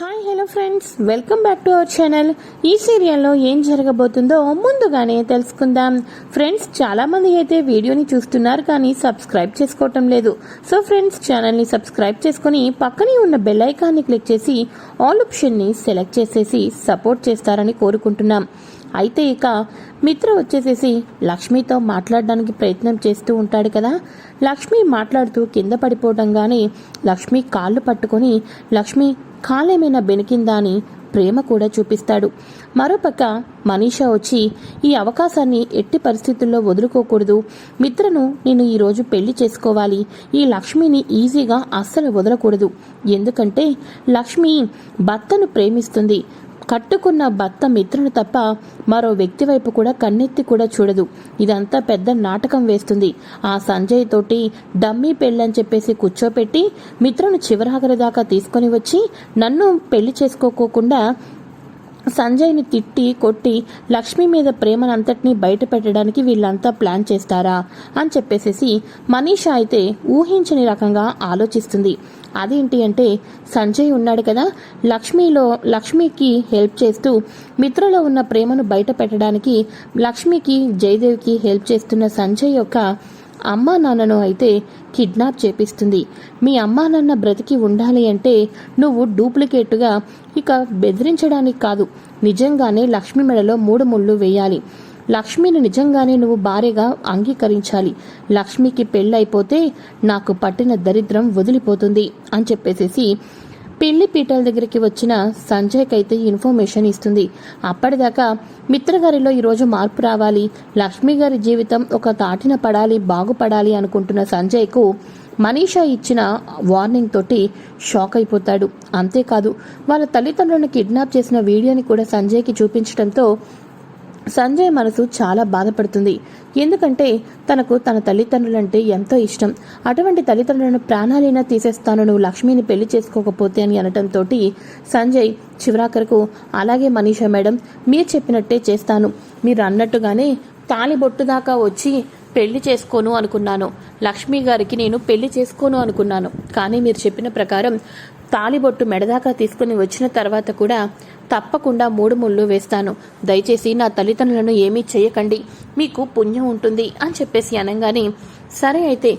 Hi hello friends, welcome back to our channel. ఈ సీరియల్లో ఏం జరగబోతుందో ముందుగానే తెలుసుకుందాం. ఫ్రెండ్స్, చాలామంది అయితే వీడియోని చూస్తున్నారు కానీ సబ్స్క్రైబ్ చేసుకోవటం లేదు. సో ఫ్రెండ్స్, ఛానల్ని సబ్స్క్రైబ్ చేసుకుని పక్కనే ఉన్న బెల్ ఐకాన్ని క్లిక్ చేసి ఆల్ ఆప్షన్ని సెలెక్ట్ చేసేసి సపోర్ట్ చేస్తారని కోరుకుంటున్నాం. అయితే ఇక మిత్ర వచ్చేసేసి లక్ష్మితో మాట్లాడడానికి ప్రయత్నం చేస్తూ ఉంటాడు కదా. లక్ష్మి మాట్లాడుతూ కింద పడిపోవడంగానే లక్ష్మి కాళ్ళు పట్టుకొని లక్ష్మి కాలేమైనా బెనికిందా అని ప్రేమ కూడా చూపిస్తాడు. మరోపక్క మనీషా వచ్చి ఈ అవకాశాన్ని ఎట్టి పరిస్థితుల్లో వదులుకోకూడదు, మిత్రను నేను ఈరోజు పెళ్లి చేసుకోవాలి, ఈ లక్ష్మిని ఈజీగా అస్సలు వదలకూడదు, ఎందుకంటే లక్ష్మి భర్తను ప్రేమిస్తుంది, కట్టుకున్న భర్త మిత్రుడు తప్ప మరో వ్యక్తి వైపు కూడా కన్నెత్తి కూడా చూడదు, ఇదంతా పెద్ద నాటకం వేస్తుంది, ఆ సంజయ్ తోటి డమ్మీ పెళ్ళని చెప్పేసి కూర్చోపెట్టి మిత్రును చివరాఖరి దాకా తీసుకొని వచ్చి నన్ను పెళ్లి చేసుకోకోకుండా సంజయ్ని తిట్టి కొట్టి లక్ష్మి మీద ప్రేమనంతటినీ బయట పెట్టడానికి వీళ్ళంతా ప్లాన్ చేస్తారా అని చెప్పేసేసి మనీషా అయితే ఊహించని రకంగా ఆలోచిస్తుంది. అదేంటి అంటే సంజయ్ ఉన్నాడు కదా, లక్ష్మికి హెల్ప్ చేస్తూ మిత్రలో ఉన్న ప్రేమను బయట పెట్టడానికి లక్ష్మికి జయదేవ్కి హెల్ప్ చేస్తున్న సంజయ్ యొక్క అమ్మా నాన్నను అయితే కిడ్నాప్ చేపిస్తుంది. మీ అమ్మా నాన్న బ్రతికి ఉండాలి అంటే నువ్వు డూప్లికేట్గా ఇక బెదిరించడానికి కాదు, నిజంగానే లక్ష్మి మెడలో 3 ముళ్ళు వేయాలి, లక్ష్మిని నిజంగానే నువ్వు భార్యగా అంగీకరించాలి, లక్ష్మికి పెళ్ళైపోతే నాకు పట్టిన దరిద్రం వదిలిపోతుంది అని చెప్పేసేసి పెళ్లి పీటల దగ్గరికి వచ్చిన సంజయ్కి అయితే ఇన్ఫర్మేషన్ ఇస్తుంది. అప్పటిదాకా మిత్రగారిలో ఈరోజు మార్పు రావాలి, లక్ష్మి గారి జీవితం ఒక తాటిన పడాలి, బాగుపడాలి అనుకుంటున్న సంజయ్కు మనీషా ఇచ్చిన వార్నింగ్ తోటి షాక్ అయిపోతాడు. అంతేకాదు వాళ్ళ తల్లిదండ్రులను కిడ్నాప్ చేసిన వీడియోని కూడా సంజయ్కి చూపించడంతో సంజయ్ మనసు చాలా బాధపడుతుంది. ఎందుకంటే తనకు తన తల్లిదండ్రులంటే ఎంతో ఇష్టం, అటువంటి తల్లిదండ్రులను ప్రాణాలైనా తీసేస్తాను నువ్వు లక్ష్మిని పెళ్లి చేసుకోకపోతే అని అనటంతో సంజయ్ చివరాఖరకు అలాగే మనీషా మేడం, మీరు చెప్పినట్టే చేస్తాను, మీరు అన్నట్టుగానే తాళిబొట్టు దాకా వచ్చి పెళ్లి చేసుకోను అనుకున్నాను, లక్ష్మి గారికి నేను పెళ్లి చేసుకోను అనుకున్నాను, కానీ మీరు చెప్పిన ప్రకారం తాళిబొట్టు మెడదాకా తీసుకుని వచ్చిన తర్వాత కూడా తప్పకుండా 3 ముళ్ళు వేస్తాను, దయచేసి నా తల్లిదండ్రులను ఏమీ చేయకండి, మీకు పుణ్యం ఉంటుంది అని చెప్పేసి అనగానే సరే అయితే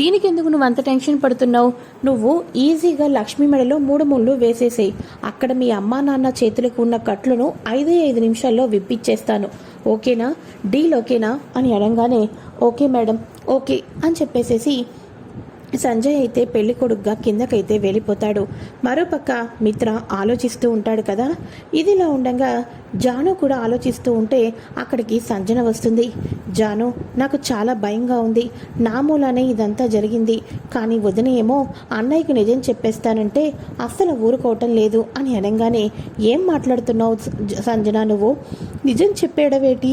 దీనికెందుకు నువ్వు అంత టెన్షన్ పడుతున్నావు, నువ్వు ఈజీగా లక్ష్మి మెడలో 3 ముళ్ళు వేసేసేయి, అక్కడ మీ అమ్మా నాన్న చేతులకు ఉన్న కట్లను 5 నిమిషాల్లో విప్పిచ్చేస్తాను, ఓకేనా, డీల్ ఓకేనా అని అనగానే ఓకే మేడం ఓకే అని చెప్పేసేసి సంజయ్ అయితే పెళ్లి కొడుకుగా కిందకైతే వెళ్ళిపోతాడు. మరోపక్క మిత్ర ఆలోచిస్తూ ఉంటాడు కదా. ఇదిలా ఉండగా జాను కూడా ఆలోచిస్తూ ఉంటే అక్కడికి సంజన వస్తుంది. జాను, నాకు చాలా భయంగా ఉంది, నా మూలానే ఇదంతా జరిగింది, కానీ వదిన ఏమో అన్నయ్యకి నిజం చెప్పేస్తానంటే అస్సలు ఊరుకోవటం లేదు అని అనగానే ఏం మాట్లాడుతున్నావు సంజన, నువ్వు నిజం చెప్పేయడమేటి,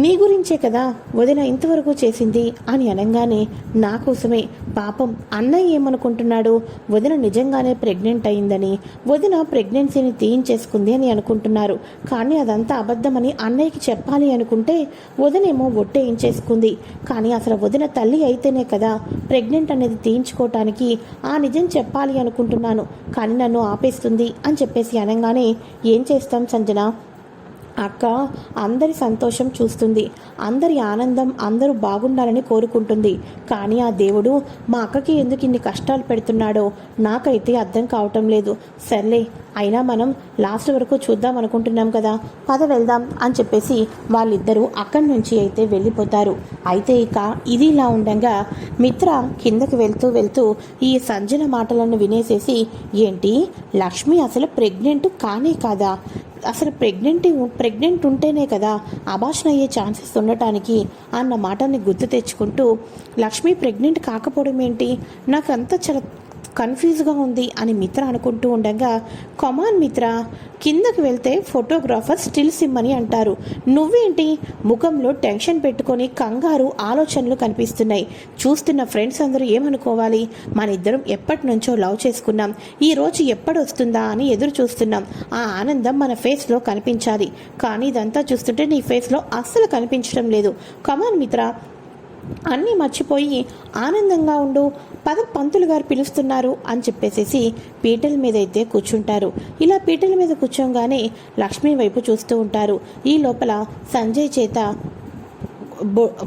నీ గురించే కదా వదిన ఇంతవరకు చేసింది అని అనగానే నా కోసమే, పాపం అన్నయ్య ఏమనుకుంటున్నాడు, వదిన నిజంగానే ప్రెగ్నెంట్ అయిందని, వదిన ప్రెగ్నెన్సీని తీయించేసుకుంది అని అనుకుంటున్నారు, కానీ అదంతా అబద్ధమని అన్నయ్యకి చెప్పాలి అనుకుంటే వదినేమో ఒట్టేయించేసుకుంది, కానీ అసలు వదిన తల్లి అయితేనే కదా ప్రెగ్నెంట్ అనేది తీయించుకోవటానికి ఆ నిజం చెప్పాలి అనుకుంటున్నాను, కానీ నన్ను ఆపేస్తుంది అని చెప్పేసి అనగానే ఏం చేస్తాం సంజన, అక్క అందరి సంతోషం చూస్తుంది, అందరి ఆనందం అందరూ బాగుండాలని కోరుకుంటుంది, కానీ ఆ దేవుడు మా అక్కకి ఎందుకు ఇన్ని కష్టాలు పెడుతున్నాడో నాకైతే అర్థం కావటం లేదు, సర్లే అయినా మనం లాస్ట్ వరకు చూద్దాం అనుకుంటున్నాం కదా, పద వెళ్దాం అని చెప్పేసి వాళ్ళిద్దరూ అక్కడి నుంచి అయితే వెళ్ళిపోతారు. అయితే ఇక ఇది ఇలా ఉండగా మిత్ర కిందకి వెళ్తూ ఈ సంజన మాటలను వినేసేసి ఏంటి లక్ష్మి అసలు ప్రెగ్నెంట్ కానే కాదా, అసలు ప్రెగ్నెంట్ ఉంటేనే కదా అబార్షన్ అయ్యే ఛాన్సెస్ ఉండటానికి అన్న మాటని గుర్తు తెచ్చుకుంటూ లక్ష్మి ప్రెగ్నెంట్ కాకపోవడం ఏంటి, నాకు అంతా చాలా కన్ఫ్యూజ్గా ఉంది అని మిత్ర అనుకుంటూ ఉండగా కమాన్ మిత్ర, కిందకి వెళ్తే ఫోటోగ్రాఫర్ స్టిల్స్ ఇమ్మని అంటారు, నువ్వేంటి ముఖంలో టెన్షన్ పెట్టుకొని కంగారు ఆలోచనలు కనిపిస్తున్నాయి, చూస్తున్న ఫ్రెండ్స్ అందరూ ఏమనుకోవాలి, మన ఇద్దరం ఎప్పటి నుంచో లవ్ చేసుకున్నాం, ఈ రోజు ఎప్పుడొస్తుందా అని ఎదురు చూస్తున్నాం, ఆ ఆనందం మన ఫేస్లో కనిపించాలి, కానీ ఇదంతా చూస్తుంటే నీ ఫేస్లో అస్సలు కనిపించడం లేదు, కమాన్ మిత్ర అన్నీ మర్చిపోయి ఆనందంగా ఉండు, పంతులు గారు పిలుస్తున్నారు అని చెప్పేసేసి పీటల మీద అయితే కూర్చుంటారు. ఇలా పీటల మీద కూర్చోగానే లక్ష్మి వైపు చూస్తూ ఉంటారు. ఈ లోపల సంజయ్ చేత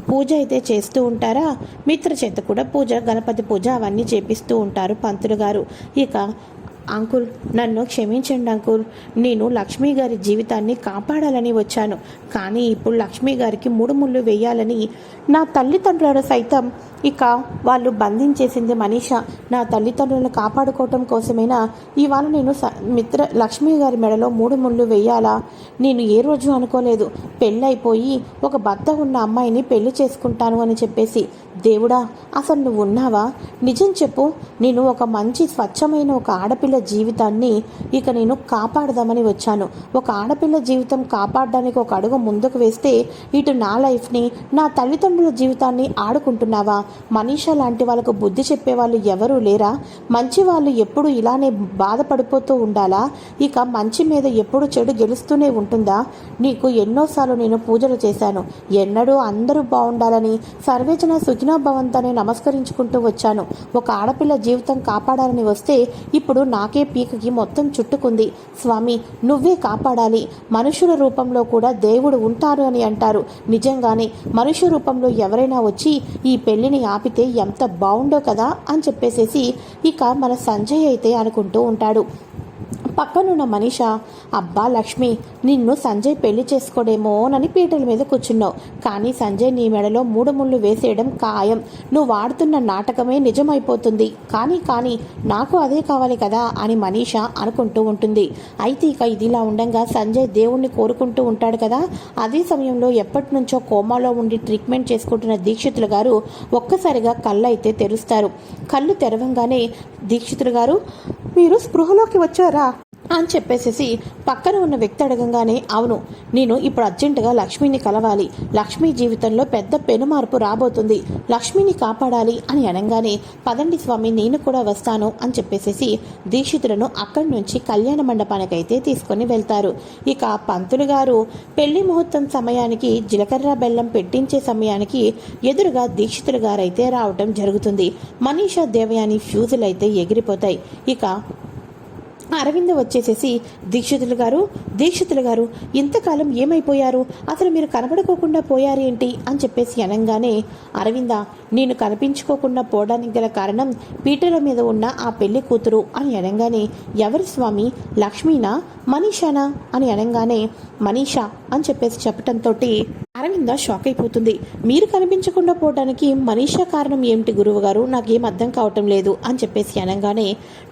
పూజ అయితే చేస్తూ ఉంటారా, మిత్ర చేత కూడా పూజ, గణపతి పూజ అవన్నీ చేపిస్తూ ఉంటారు పంతులు గారు. ఇక అంకుల్, నన్ను క్షమించండి అంకుల్, నేను లక్ష్మీ గారి జీవితాన్ని కాపాడాలని వచ్చాను. కానీ ఇప్పుడు లక్ష్మీ గారికి ముడుముళ్ళు వేయాలని నా తల్లిదండ్రులను సైతం ఇక వాళ్ళు బంధించేసింది మనీష. నా తల్లిదండ్రులను కాపాడుకోవటం కోసమైనా ఇవాళ నేను లక్ష్మీ గారి మెడలో 3 ముళ్ళు వేయాలా? నేను ఏ రోజు అనుకోలేదు పెళ్ళైపోయి ఒక భర్త ఉన్న అమ్మాయిని పెళ్లి చేసుకుంటాను అని చెప్పేసి. దేవుడా, అసలు నువ్వు ఉన్నావా? నిజం చెప్పు. నేను ఒక మంచి స్వచ్ఛమైన ఒక ఆడపిల్ల జీవితాన్ని ఇక నేను కాపాడదామని వచ్చాను. ఒక ఆడపిల్ల జీవితం కాపాడడానికి ఒక అడుగు ముందుకు వేస్తే ఇటు నా లైఫ్ని, నా తల్లిదండ్రుల జీవితాన్ని ఆడుకుంటున్నావా? మనీషా లాంటి వాళ్ళకు బుద్ధి చెప్పేవాళ్ళు ఎవరూ లేరా? మంచి వాళ్ళు ఎప్పుడు ఇలానే బాధపడిపోతూ ఉండాలా? ఇక మంచి మీద ఎప్పుడు చెడు గెలుస్తూనే ఉంటుందా? నీకు ఎన్నోసార్లు నేను పూజలు చేశాను. ఎన్నడూ అందరూ బాగుండాలని, సర్వేజన సుఖినో భవంతని నమస్కరించుకుంటూ వచ్చాను. ఒక ఆడపిల్ల జీవితం కాపాడాలని వస్తే ఇప్పుడు నాకే పీకకి మొత్తం చుట్టుకుంది. స్వామి, నువ్వే కాపాడాలి. మనుషుల రూపంలో కూడా దేవుడు ఉంటారు అని అంటారు. నిజంగానే మనుష్య రూపంలో ఎవరైనా వచ్చి ఈ పెళ్లిని ఆపితే ఎంత బాగుండో కదా అని చెప్పేసేసి ఇక మన సంజయ్ అయితే అనుకుంటూ ఉంటాడు. పక్కనున్న మనీష, అబ్బా లక్ష్మి, నిన్ను సంజయ్ పెళ్లి చేసుకోడేమోనని పీటల మీద కూర్చున్నావు. కానీ సంజయ్ నీ మెడలో 3 ముళ్ళు వేసేయడం ఖాయం. నువ్వు ఆడుతున్న నాటకమే నిజమైపోతుంది. కానీ నాకు అదే కావాలి కదా అని మనీష అనుకుంటూ ఉంటుంది. అయితే ఇక ఇదిలా ఉండగా సంజయ్ దేవుణ్ణి కోరుకుంటూ ఉంటాడు కదా. అదే సమయంలో ఎప్పటి నుంచో కోమాలో ఉండి ట్రీట్మెంట్ చేసుకుంటున్న దీక్షితులు గారు ఒక్కసారిగా కళ్ళు అయితే తెరుస్తారు. కళ్ళు తెరవంగానే, దీక్షితులు గారు మీరు స్పృహలోకి వచ్చారా అని చెప్పేసేసి పక్కన ఉన్న వ్యక్తి అడగంగానే, అవును, నేను ఇప్పుడు అర్జెంటుగా లక్ష్మిని కలవాలి. లక్ష్మి జీవితంలో పెద్ద పెనుమార్పు రాబోతుంది. లక్ష్మిని కాపాడాలి అని అనగానే, పదండి స్వామి, నేను కూడా వస్తాను అని చెప్పేసేసి దీక్షితులను అక్కడి నుంచి కళ్యాణ మండపానికైతే తీసుకొని వెళ్తారు. ఇక పంతులు గారు పెళ్లి ముహూర్తం సమయానికి జీలకర్ర బెల్లం పెట్టించే సమయానికి ఎదురుగా దీక్షితులు గారైతే రావటం జరుగుతుంది. మనీషా దేవయాని ఫ్యూజులు అయితే ఎగిరిపోతాయి. ఇక అరవింద వచ్చేసేసి, దీక్షితులు గారు ఇంతకాలం ఏమైపోయారు? అసలు మీరు కనబడుకోకుండా పోయారేంటి అని చెప్పేసి అనగానే, అరవింద, నేను కనిపించుకోకుండా పోవడానికి గల కారణం పీటల మీద ఉన్న ఆ పెళ్లి కూతురు అని అనగానే, ఎవరు స్వామి? లక్ష్మీనా, మనీషానా అని అనగానే, మనీషా అని చెప్పేసి చెప్పటంతో అరవింద షాక్ అయిపోతుంది. మీరు కనిపించకుండా పోవడానికి మనీషా కారణం ఏమిటి గురువు గారు? నాకేం అర్థం కావటం లేదు అని చెప్పేసి అనగానే,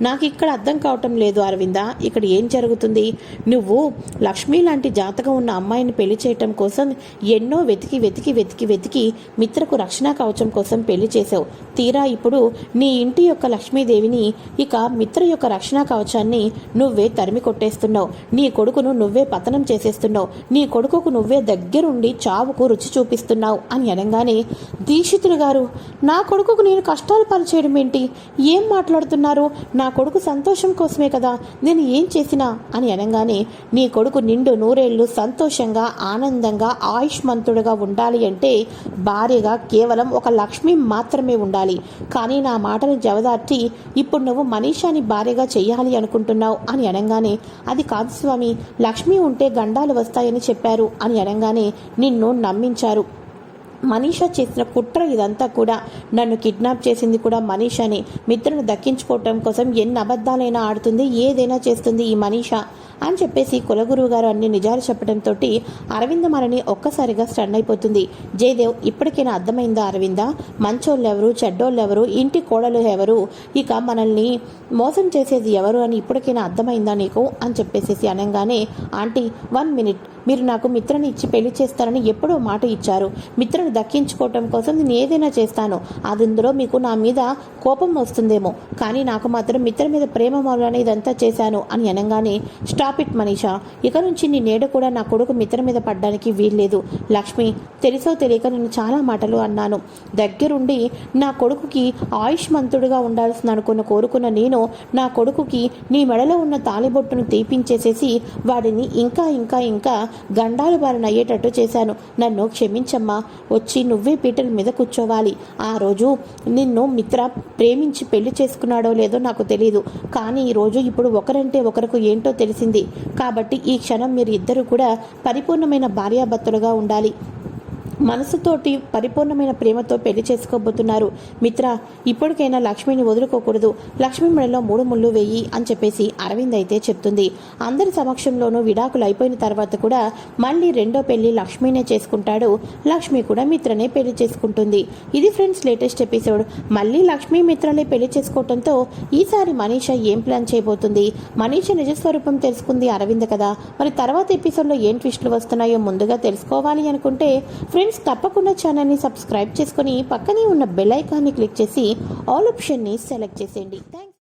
నాకు ఇక్కడ అర్థం కావటం లేదు అరవింద, ఇక్కడ ఏం జరుగుతుంది? నువ్వు లక్ష్మి లాంటి జాతకం ఉన్న అమ్మాయిని పెళ్లి చేయటం కోసం ఎన్నో వెతికి మిత్రకు రక్షణ కవచం కోసం పెళ్లి చేసావు. తీరా ఇప్పుడు నీ ఇంటి యొక్క లక్ష్మీదేవిని, ఇక మిత్ర యొక్క రక్షణ కవచాన్ని నువ్వే తరిమి కొట్టేస్తున్నావు. నీ కొడుకును నువ్వే పతనం చేసేస్తున్నావు. నీ కొడుకుకు నువ్వే దగ్గరుండి చావుకు రుచి చూపిస్తున్నావు అని అనగానే, దీక్షితులు గారు, నా కొడుకుకు నేను కష్టాలు పాల్చేయడం ఏంటి? ఏం మాట్లాడుతున్నారు? నా కొడుకు సంతోషం కోసమే కదా నేను ఏం చేసినా అని అనగానే, నీ కొడుకు నిండు 100 ఏళ్ళు సంతోషంగా, ఆనందంగా, ఆయుష్మంతుడుగా ఉండాలి అంటే భార్యగా కేవలం ఒక లక్ష్మి మాత్రమే ఉండాలి. కానీ నా మాటను జవదార్చి ఇప్పుడు నువ్వు మనీషాని భార్యగా చెయ్యాలి అనుకుంటున్నావు అని అనగానే, అది కాదు స్వామి, లక్ష్మి ఉంటే గండాలు వస్తాయని చెప్పారు అని అనగానే నిన్ను నమ్మించారు. మనీషా చేసిన కుట్ర ఇదంతా కూడా. నన్ను కిడ్నాప్ చేసింది కూడా మనీషాని. మిత్రును దక్కించుకోవటం కోసం ఎన్ని అబద్ధాలైనా ఆడుతుంది, ఏదైనా చేస్తుంది ఈ మనీషా అని చెప్పేసి కులగురువు గారు అన్ని నిజాలు చెప్పడంతో అరవిందమని ఒక్కసారిగా స్టన్ అయిపోతుంది. జయదేవ్, ఇప్పటికైనా అర్థమైందా అరవింద? మంచోళ్ళెవరు, చెడ్డోళ్ళెవరు, ఇంటి కోడలు ఎవరు, ఇక మనల్ని మోసం చేసేది ఎవరు అని ఇప్పటికైనా అర్థమైందా నీకు అని చెప్పేసి అనగానే, ఆంటీ 1 మినిట్, మీరు నాకు మిత్రని ఇచ్చి పెళ్లి చేస్తారని ఎప్పుడో మాట ఇచ్చారు. మిత్రను దక్కించుకోవటం కోసం నేను ఏదైనా చేస్తాను. అందులో మీకు నా మీద కోపం వస్తుందేమో, కానీ నాకు మాత్రం మిత్ర మీద ప్రేమ మూలన ఇదంతా చేశాను అని అనగానే, స్టాప్ స్టాప్ ఇట్ మనీషా, ఇక నుంచి నీ నీడ కూడా నా కొడుకు మిత్ర మీద పడ్డానికి వీల్లేదు. లక్ష్మి, తెలుసో తెలియక నేను చాలా మాటలు అన్నాను. దగ్గరుండి నా కొడుకుకి ఆయుష్మంతుడుగా ఉండాల్సిన కోరుకున్న నేను నా కొడుకుకి నీ మెడలో ఉన్న తాలిబొట్టును తీపించేసేసి వాడిని ఇంకా ఇంకా ఇంకా గండాలు బారిన అయ్యేటట్టు చేశాను. నన్ను క్షమించమ్మా. వచ్చి నువ్వే పీటల మీద కూర్చోవాలి. ఆ రోజు నిన్ను మిత్ర ప్రేమించి పెళ్లి చేసుకున్నాడో లేదో నాకు తెలియదు, కానీ ఈరోజు ఇప్పుడు ఒకరంటే ఒకరికి ఏంటో తెలిసింది. కాబట్టి ఈ క్షణం మీరు ఇద్దరు కూడా పరిపూర్ణమైన భార్యాభర్తలుగా ఉండాలి. మనసుతోటి పరిపూర్ణమైన ప్రేమతో పెళ్లి చేసుకోబోతున్నారు. మిత్ర, ఇప్పటికైనా లక్ష్మిని వదులుకోకూడదు. లక్ష్మి మెడలో 3 ముళ్ళు వేయి అని చెప్పేసి అరవింద్ అయితే చెప్తుంది. అందరి సమక్షంలోనూ విడాకులు అయిపోయిన తర్వాత కూడా మళ్ళీ రెండో పెళ్లి లక్ష్మినే చేసుకుంటాడు. లక్ష్మి కూడా మిత్రనే పెళ్లి చేసుకుంటుంది. ఇది ఫ్రెండ్స్ లేటెస్ట్ ఎపిసోడ్. మళ్ళీ లక్ష్మి మిత్రలే పెళ్లి చేసుకోవడంతో ఈసారి మనీషా ఏం ప్లాన్ చేయబోతుంది? మనీషా నిజస్వరూపం తెలుసుకుంది అరవింద్ కదా. మరి తర్వాత ఎపిసోడ్లో ఏం ట్విస్టులు వస్తున్నాయో ముందుగా తెలుసుకోవాలి అనుకుంటే ఫ్రెండ్స్ తప్పకుండా ఛానల్ని సబ్స్క్రైబ్ చేసుకొని పక్కనే ఉన్న బెల్ ఐకాన్ని క్లిక్ చేసి ఆల్ ఆప్షన్ని సెలెక్ట్ చేసేయండి. థ్యాంక్స్.